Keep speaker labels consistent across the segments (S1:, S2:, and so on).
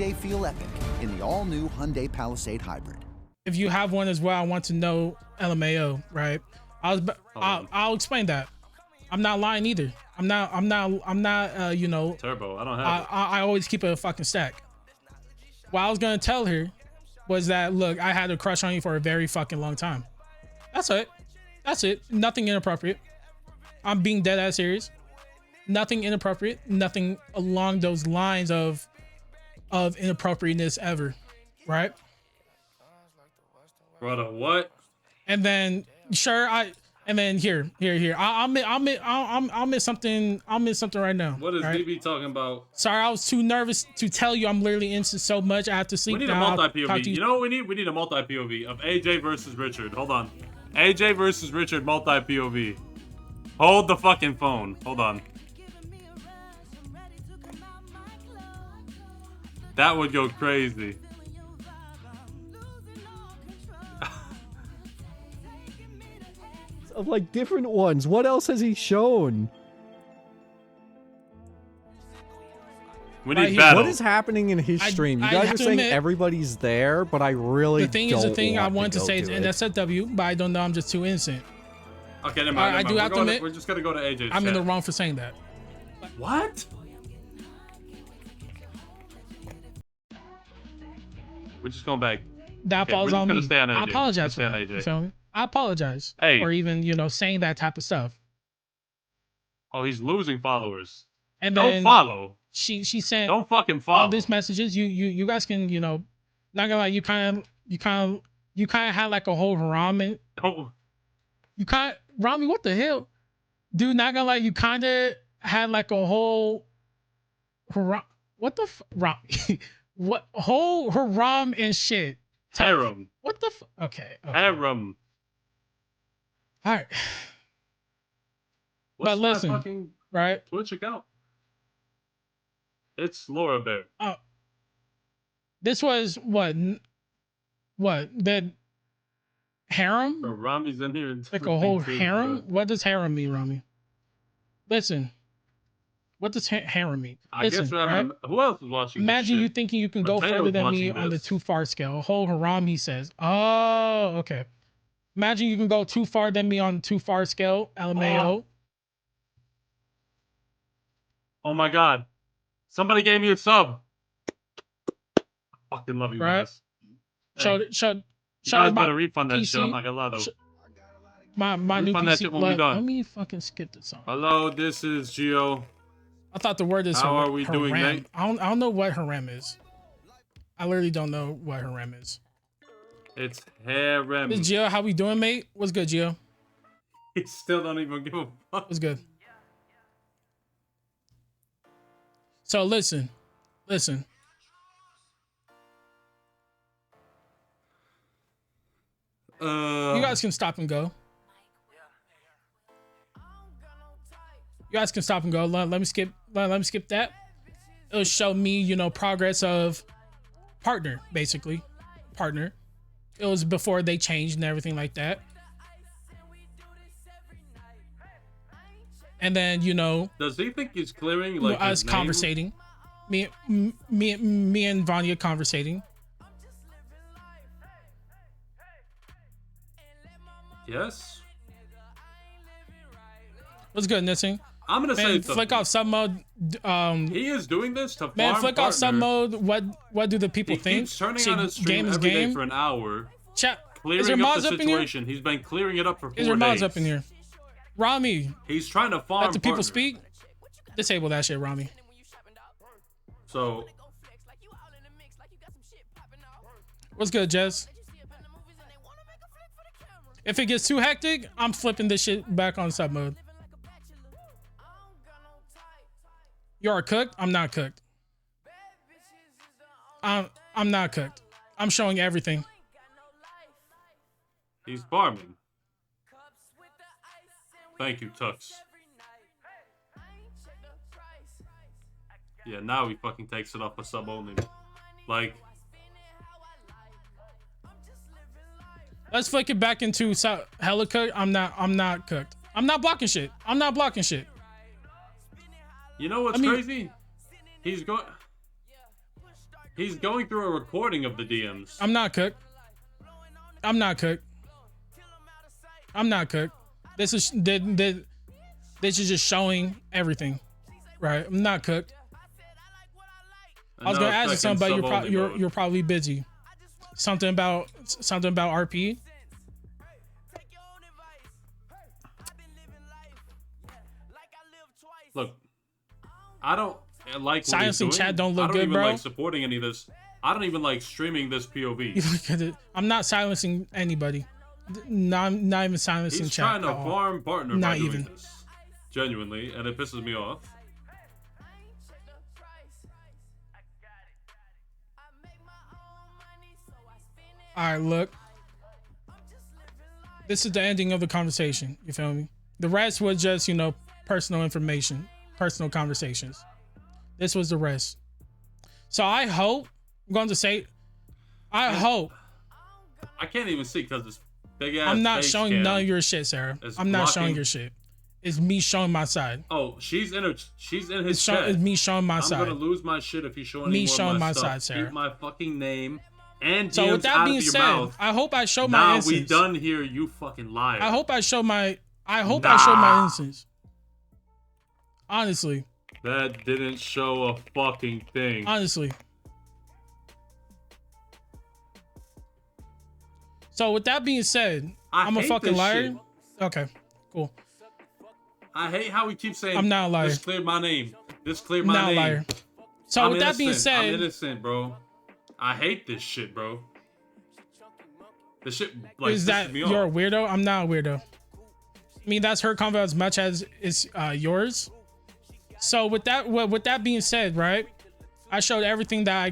S1: everyday feel epic in the all-new Hyundai Palisade Hybrid.
S2: If you have one as well, I want to know LMAO, right? I'll explain that. I'm not lying either. I'm not you know,
S3: Turbo. I don't have it.
S2: I always keep a fucking stack. What I was gonna tell her was that, look, I had a crush on you for a very fucking long time. That's it. That's it. Nothing inappropriate. I'm being dead ass serious. Nothing inappropriate. Nothing along those lines of inappropriateness ever, right?
S3: Brother, what?
S2: And then sure, and then here. I'll miss something. I'll miss something right now.
S3: What is
S2: right?
S3: DB talking about?
S2: Sorry, I was too nervous to tell you. I'm literally into so much. I have to sleep.
S3: We need
S2: now.
S3: a multi-POV. You know what we need? We need a multi-POV of AJ versus Richard. Hold on. AJ versus Richard multi-POV. Hold the fucking phone. Hold on. That would go crazy.
S4: Of like different ones. What else has he shown?
S3: We need battle.
S4: What is happening in his stream? You guys are saying everybody's there, but I really
S2: the thing I wanted to say is NSFW, but I don't know. I'm just too innocent.
S3: Okay, never mind.
S2: I do have to admit,
S3: we're just gonna go to AJ's
S2: I'm
S3: chat.
S2: in the wrong for saying that.
S3: What? We're just going back.
S2: That falls on me. I apologize for that.
S3: AJ.
S2: You feel me? I apologize for even, you know, saying that type of stuff.
S3: Oh, he's losing followers.
S2: And then
S3: don't follow.
S2: She sent
S3: don't fucking follow
S2: all these messages. You guys can, you know, not gonna lie, you kind of had like a whole ramen.
S3: Oh.
S2: You kind Rami, what the hell? Dude, not gonna lie, you kind of had like a whole what the Rami? What whole haram and shit.
S3: Harem.
S2: What the okay.
S3: Harem.
S2: All right.
S3: What's
S2: but listen,
S3: fucking
S2: right?
S3: Twitch account? It's Laura Bear.
S2: Oh. This was what that harem?
S3: Bro, Rami's in here.
S2: Like a whole harem? Bro. What does harem mean, Rami? Listen. What does harem mean? Listen, right?
S3: Who else is watching?
S2: Imagine you thinking you can go further than me on the too far scale. A whole haram, he says. Oh, okay. Imagine you can go too far than me on too far scale. LMAO.
S3: Oh my god. Somebody gave me a sub. I fucking love you guys.
S2: Hey.
S3: You guys better refund that PC. Shit. I'm not gonna lie though.
S2: My new PC. Let me fucking skip this song.
S3: Hello, this is Gio.
S2: I thought the word is
S3: How are we doing, mate?
S2: I don't know what harem is. I literally don't know what harem is.
S3: It's harem.
S2: This Gio, how we doing, mate? What's good, Gio?
S3: He still don't even give a fuck.
S2: What's good? So listen. You guys can stop and go. You guys can stop and go. Let me skip that. It'll show me, you know, progress of partner, basically. Partner. It was before they changed and everything like that. And then, you know,
S3: does he think he's clearing like
S2: us conversating? Me and Vanya conversating.
S3: Yes.
S2: What's good, Nissing?
S3: I'm gonna say
S2: flick off sub mode.
S3: He is doing this to
S2: man.
S3: Farm
S2: Flick
S3: partner.
S2: off sub mode. What do the people think?
S3: He keeps turning on his stream every day for an hour.
S2: Chat.
S3: Clearing up the situation. He's been clearing it up for 4 days.
S2: Is there mods up in here? Rami.
S3: He's trying to farm.
S2: Let the people speak. Disable that shit, Rami.
S3: So.
S2: What's good, Jez? If it gets too hectic, I'm flipping this shit back on sub mode. You are cooked? I'm not cooked. I'm not cooked. I'm showing everything.
S3: He's farming. Thank you, Tux. Yeah, now he fucking takes it off a sub only. Like.
S2: Let's flick it back into hella cooked. I'm not cooked. I'm not blocking shit. I'm not blocking shit.
S3: You know what's crazy? He's going. He's going through a recording of the DMs.
S2: I'm not cooked. I'm not cooked. I'm not cooked. This is just showing everything, right? I'm not cooked. I was gonna ask you something, but you're probably busy. Something about RP.
S3: Look, I don't like
S2: silencing chat. Don't look
S3: good, bro. I don't even like supporting any of this. I don't even like streaming this POV.
S2: I'm not silencing anybody. Not even silencing
S3: He's
S2: chat.
S3: He's trying to farm partner
S2: not
S3: by doing
S2: even.
S3: This. Genuinely, and it pisses me off.
S2: All right, look. This is the ending of the conversation. You feel me? The rest was just, personal information, personal conversations. This was the rest. So I hope, I'm going to say, I hope.
S3: I can't even see because it's big ass.
S2: I'm not showing none of your shit, Sarah. I'm not showing your shit. It's me showing my side.
S3: Oh, she's in his chat.
S2: It's me showing my side.
S3: I'm gonna lose my shit if you show any
S2: me
S3: more
S2: showing
S3: of my
S2: my
S3: stuff.
S2: side, Sarah.
S3: Keep my fucking name and DMs
S2: so with that
S3: out
S2: being
S3: of your
S2: said,
S3: mouth.
S2: I hope I show my innocence.
S3: We done here, you fucking liar.
S2: I hope I show my innocence. Honestly.
S3: That didn't show a fucking thing.
S2: Honestly. So with that being said, I'm a fucking liar.
S3: Shit.
S2: Okay, cool.
S3: I hate how he keeps saying
S2: I'm not a liar.
S3: This cleared my name. This cleared my name.
S2: Liar. So with that being said,
S3: I'm innocent, bro. I hate this shit, bro. This shit like
S2: is that
S3: me off.
S2: You're a weirdo? I'm not a weirdo. I mean, that's her convo as much as it's yours. So with that being said, right? I showed everything that I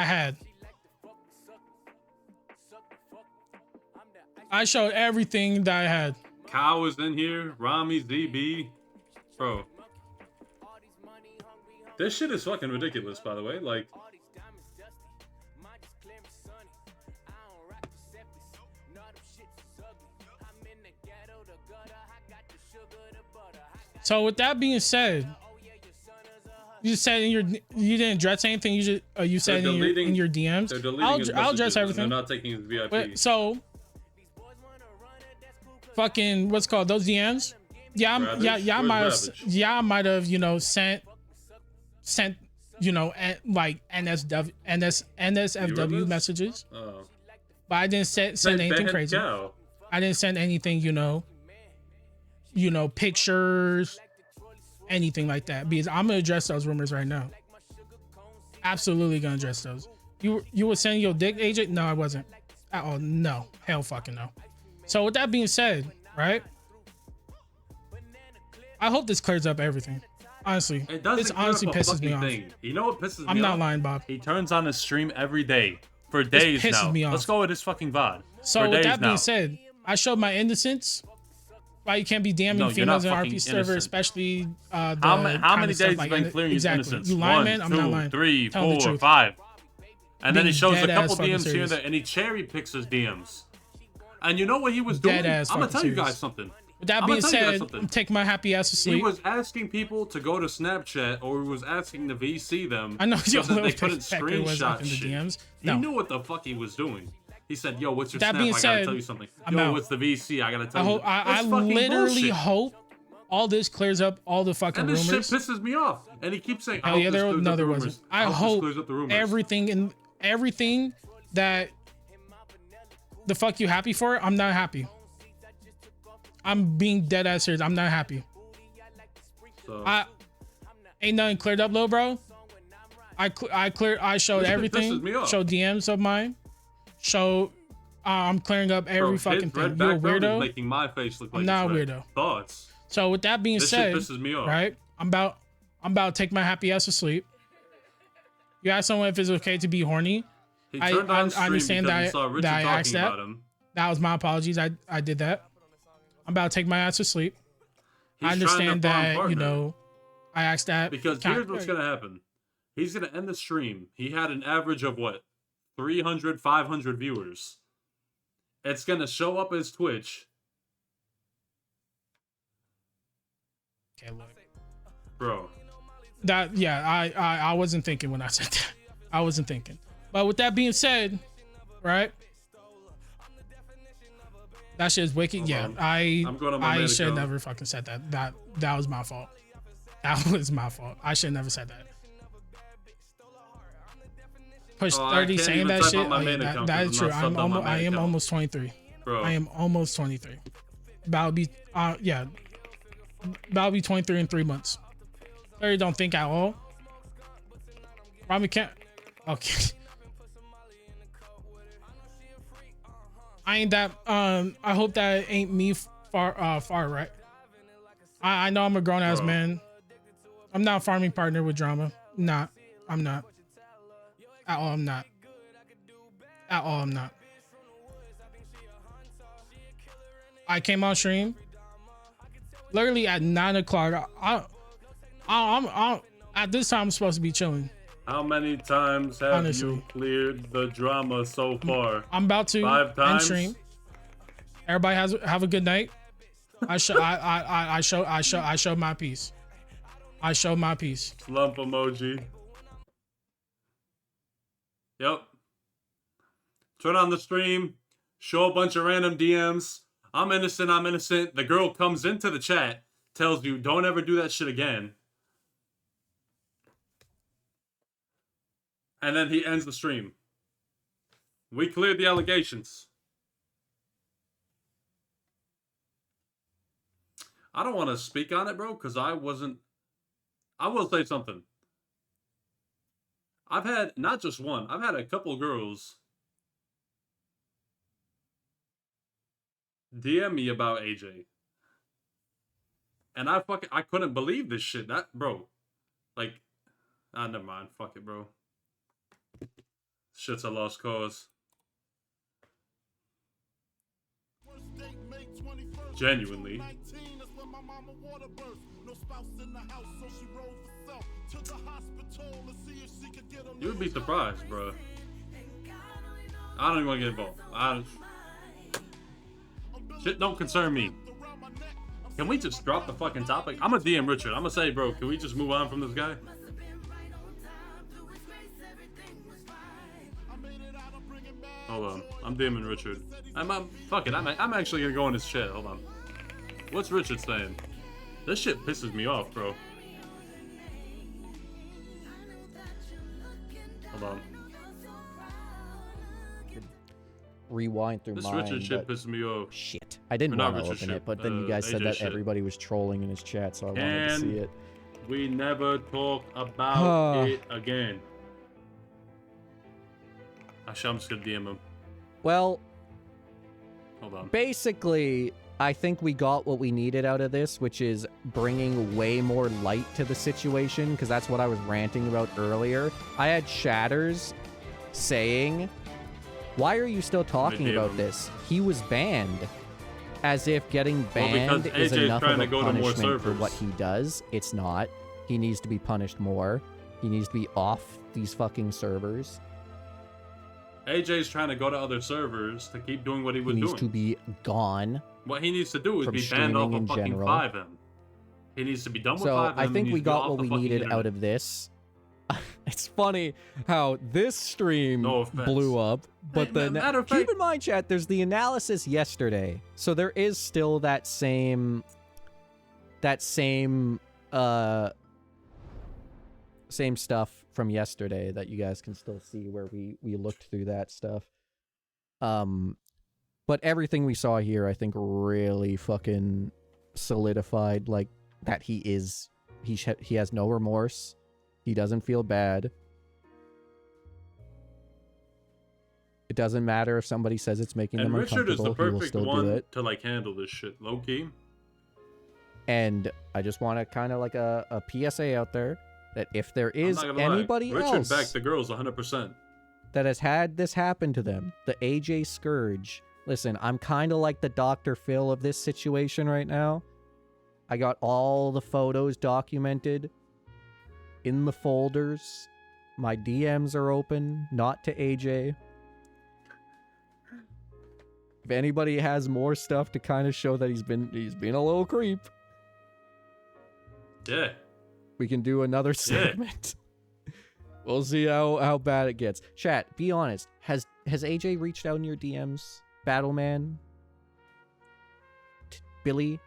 S2: had. I showed everything that I had.
S3: Kyle was in here. Rami, ZB. Bro. This shit is fucking ridiculous, by the way. Like.
S2: So with that being said, you said you didn't address anything. You said in your DMs. I'll address everything.
S3: They're not taking his VIP.
S2: But, so fucking what's called those DMs? Yeah, I might have sent like NSFW messages.
S3: Oh.
S2: But I didn't send anything crazy.
S3: Cow.
S2: I didn't send anything, pictures, anything like that, because I'm gonna address those rumors right now. Absolutely gonna address those. You were sending your dick, AJ? No, I wasn't. Oh no, hell fucking no. So with that being said, right? I hope this clears up everything. Honestly, this honestly pisses me off.
S3: You know what pisses me off?
S2: I'm not lying, Bob.
S3: He turns on his stream every day for days
S2: this pisses
S3: now.
S2: Me off.
S3: Let's go with his fucking VOD.
S2: So with that being said, I showed my innocence. Why you can't be damning females in RP server, especially
S3: how many days has been clearing his innocence?
S2: You lying, man? I'm not
S3: 1,
S2: lying.
S3: 2, 3, 4, 5. And then he shows a couple DMs here and there, and he cherry picks his DMs. And you know what he was doing? I'm gonna tell you guys something.
S2: With that being said, I'm taking my happy ass to sleep.
S3: He was asking people to go to Snapchat, or he was asking the VC them.
S2: I know
S3: so that they couldn't
S2: screenshot
S3: shit.
S2: DMs.
S3: He knew what the fuck he was doing. He said, "Yo, what's your
S2: That
S3: Snap?
S2: being
S3: I
S2: said,
S3: gotta tell you something.
S2: I'm
S3: Yo,
S2: out.
S3: what's the VC? I gotta tell you."
S2: I literally hope all this clears up all the fucking
S3: and this
S2: rumors.
S3: shit pisses me off. And he keeps saying,
S2: "Oh yeah, there wasn't." I hope everything that the fuck you happy for. I'm not happy. I'm being dead ass serious. I'm not happy.
S3: So,
S2: ain't nothing cleared up, little bro. I showed everything. Showed DMs of mine. I'm clearing up every fucking thing. You're a weirdo.
S3: Making my face look like
S2: I'm not a weirdo.
S3: Thoughts.
S2: So with that being said,
S3: shit pisses me off.
S2: Right? I'm about to take my happy ass to sleep. You asked someone if it's okay to be horny. I understand that I asked that. That was my apologies. I did that. I'm about to take my ass to sleep. I understand that, I asked that.
S3: Because here's what's going to happen. He's going to end the stream. He had an average of 300, 500 viewers. It's going to show up as Twitch.
S2: Okay, look.
S3: Bro.
S2: I wasn't thinking when I said that. I wasn't thinking. But with that being said, right? That shit is wicked.
S3: Hold
S2: yeah,
S3: on.
S2: I should never fucking said that. That was my fault. That was my fault. I should never said that. Push 30 saying that shit. That is true. I am almost 23.
S3: Bro.
S2: I am almost 23. About to be about to be 23 in 3 months. I don't think at all. Probably can't. Okay. I ain't that. I hope that ain't me far right. I know I'm a grown ass man. I'm not a farming partner with drama. Not. I'm not. At all. I'm not. At all. I'm not. I came on stream literally at 9 o'clock. I'm at this time I'm supposed to be chilling.
S3: How many times have you cleared the drama so far?
S2: I'm about to
S3: 5 times.
S2: end stream. Everybody have a good night. I show my piece. I show my piece.
S3: Slump emoji. Yep. Turn on the stream. Show a bunch of random DMs. I'm innocent. I'm innocent. The girl comes into the chat, tells you, don't ever do that shit again. And then he ends the stream. We cleared the allegations. I don't want to speak on it, bro, because I wasn't... I will say something. I've had, not just one, I've had a couple girls DM me about AJ. And I couldn't believe this shit. That, bro. Like, never mind. Fuck it, bro. Shit's a lost cause. Genuinely. You would be surprised, bro. I don't even want to get involved. Shit don't concern me. Can we just drop the fucking topic? I'm gonna DM Richard. I'm gonna say, bro, can we just move on from this guy? Hold on. I'm DMing Richard. Fuck it. I'm actually gonna go in his chat. Hold on. What's Richard saying? This shit pisses me off, bro. Hold on.
S4: Rewind through
S3: this
S4: mine.
S3: Richard shit pisses me off.
S4: Shit. I didn't want to open it, but then you guys said that everybody was trolling in his chat, so I wanted to see it.
S3: We never talk about it again. Actually, I'm just gonna DM him.
S4: Well,
S3: hold on.
S4: Basically, I think we got what we needed out of this, which is bringing way more light to the situation, because that's what I was ranting about earlier. I had chatters saying, why are you still talking about this? He was banned. As if getting banned is enough of a punishment for what he does. It's not. He needs to be punished more. He needs to be off these fucking servers.
S3: AJ's trying to go to other servers to keep doing what he was doing.
S4: He needs to be gone.
S3: What he needs to do is be banned off of fucking FiveM. He needs to be done with FiveM.
S4: So I think we got what we needed out of this. It's funny how this stream blew up, but keep in mind, chat, there's the analysis yesterday, so there is still that same stuff from yesterday that you guys can still see where we looked through that stuff. But everything we saw here, I think, really fucking solidified like that he has no remorse. He doesn't feel bad. It doesn't matter if somebody says it's making him uncomfortable. He will still do it.
S3: To like handle this shit, low key.
S4: And I just want to kind of like a PSA out there that if there is anybody else,
S3: Richard backed the girls 100%,
S4: that has had this happen to them, the AJ Scourge. Listen, I'm kind of like the Dr. Phil of this situation right now. I got all the photos documented in the folders. My DMs are open, not to AJ. If anybody has more stuff to kind of show that he's been a little creep.
S3: Yeah.
S4: We can do another segment. We'll see how bad it gets. Chat, be honest. Has AJ reached out in your DMs? Battleman? Billy?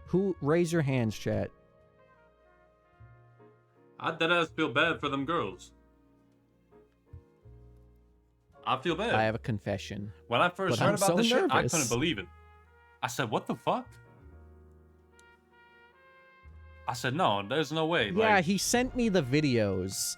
S4: Who? Raise your hands, chat.
S3: I deadass feel bad for them girls. I feel bad.
S4: I have a confession.
S3: When I first heard about this shit, I couldn't believe it. I said, what the fuck? I said, no, there's no way.
S4: Yeah, he sent me the videos.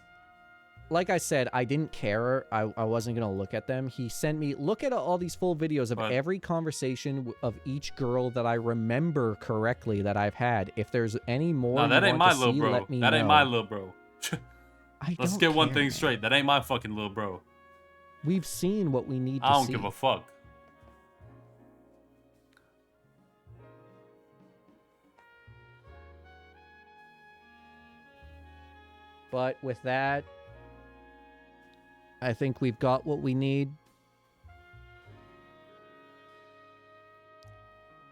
S4: Like I said, I didn't care. I wasn't going to look at them. He sent me, look at all these full videos of every conversation of each girl that I remember correctly that I've had. If there's any more
S3: no, that ain't my little
S4: see,
S3: bro.
S4: Let me
S3: that
S4: know.
S3: ain't my little bro. Let's get one thing
S4: man.
S3: straight. That ain't my fucking little bro.
S4: We've seen what we need to see.
S3: I don't give a fuck.
S4: But with that, I think we've got what we need.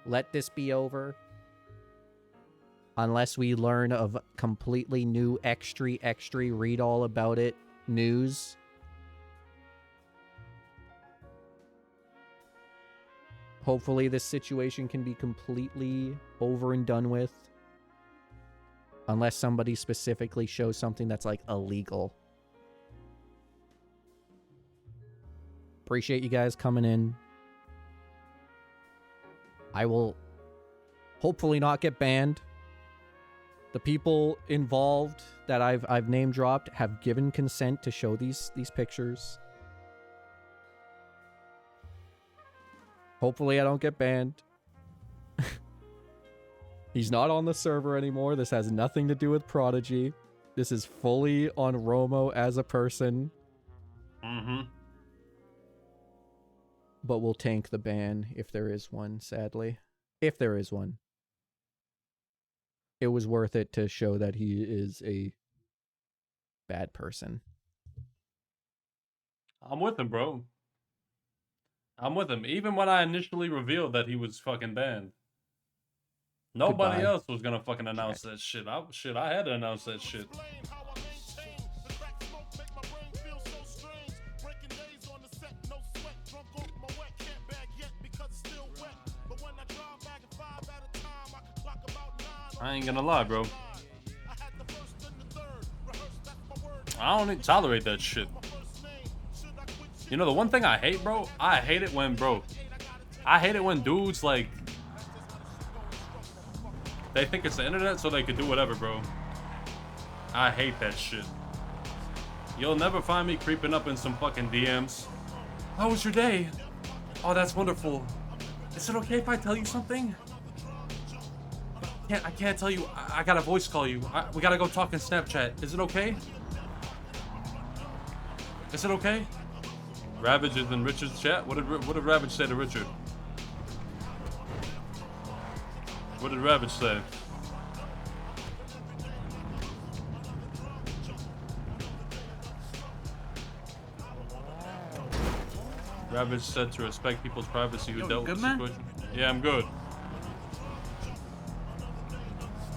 S4: Let this be over. Unless we learn of completely new extra read all about it news. Hopefully this situation can be completely over and done with. Unless somebody specifically shows something that's like illegal. Appreciate you guys coming in. I will hopefully not get banned. The people involved that I've name dropped have given consent to show these pictures. Hopefully I don't get banned. He's not on the server anymore. This has nothing to do with Prodigy. This is fully on Romo as a person.
S3: Mm-hmm.
S4: But we'll tank the ban if there is one, sadly. If there is one. It was worth it to show that he is a bad person.
S3: I'm with him, bro. I'm with him. Even when I initially revealed that he was fucking banned. Nobody
S4: Goodbye.
S3: else was gonna fucking announce that shit. I had to announce that shit. I ain't gonna lie, bro. I don't tolerate that shit. You know, the one thing I hate, bro? I hate it when dudes, like, they think it's the internet so they could do whatever, bro. I hate that shit. You'll never find me creeping up in some fucking DMs. How was your day? Oh, that's wonderful. Is it okay if I tell you something? I can't tell you. I gotta voice call you. We gotta go talk in Snapchat. Is it okay? Is it okay? Ravage is in Richard's chat. What did Ravage say to Richard? What did Ravage say? Ravage said to respect people's privacy who dealt with the situation. Yeah, I'm good.